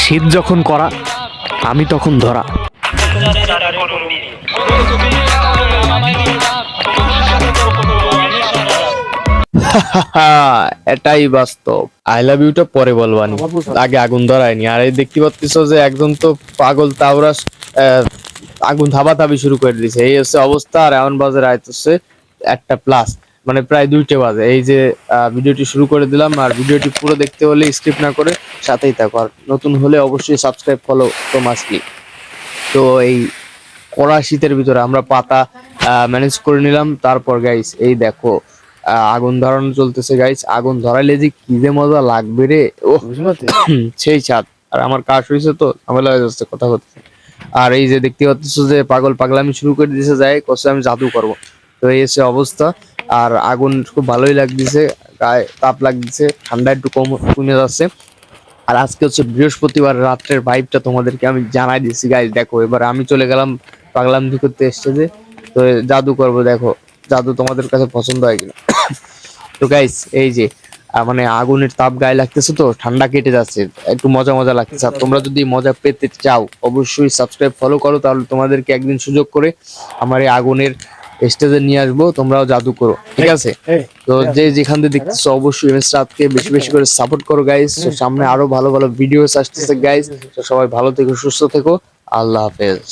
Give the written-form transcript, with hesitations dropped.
শীত যখন করা আমি তখন ধরা। এটাই বাস্তব। আই লাভ ইউটা পরে বলবানি, আগে আগুন ধরায়নি। আর এই দেখতে পাচ্ছ যে একজন তো পাগল তাওরা আগুন ধাবাধাবি শুরু করে দিয়েছে। এই হচ্ছে অবস্থা। আর এমন বাজে রাত হচ্ছে 1টা প্লাস, মানে প্রায় 2টে বাজে। এই যে ভিডিওটি শুরু করে দিলাম। আর ভিডিওটি পুরো দেখতে হলে স্কিপ না করে সাথেই থাকো। আর নতুন হলে অবশ্যই সাবস্ক্রাইব ফলো তো মাস্টলি। তো এই কড়া শীতের ভিতরে আমরা পাতা ম্যানেজ করে নিলাম। তারপর গাইস এই দেখো আগুন ধরানো চলতেছে গাইস। আগুন ধরাইলে যে কি যে মজা লাগবে রে, ও সেই স্বাদ। আর আমার কাশ হয়েছে তো ঝামেলা হয়ে যাচ্ছে কথা হচ্ছে। আর এই যে দেখতে পাচ্ছ যে পাগল পাগলামি শুরু করে দিয়েছে, যায় কষ্ট আমি জাদু করব। তো এই হচ্ছে অবস্থা। আর আগুন খুব ভালোই লাগতেছে, গায়ে তাপ লাগতেছে, ঠান্ডা একটু কমে যাচ্ছে। আর আজকে হচ্ছে বৃহস্পতিবার, রাত্রের ভাইবটা তোমাদেরকে আমি জানাই দিচ্ছি গাইস। দেখো এবার আমি চলে গেলাম পাগলামি করতে এসছে যে, তো জাদু করব। দেখো জাদু তোমাদের কাছে পছন্দ হয় কিনা। তো গাইস এই যে মানে আগুনের তাপ গায়ে লাগতেছে, তো ঠান্ডা কেটে যাচ্ছে, একটু মজা মজা লাগতেছে। আর তোমরা যদি মজা পেতে চাও অবশ্যই সাবস্ক্রাইব ফলো করো, তাহলে তোমাদেরকে একদিন সুযোগ করে আমার এই আগুনের স্টেজে নিয়ে আসবো, তোমরাও জাদু করো, ঠিক আছে? তো যে যেখান থেকে দেখতেছো অবশ্যই রাতকে বেশি বেশি করে সাপোর্ট করো গাইস। তো সামনে আরো ভালো ভালো ভিডিওস আসতেছে গাইস। তো সবাই ভালো থেকো, সুস্থ থেকো, আল্লাহ হাফেজ।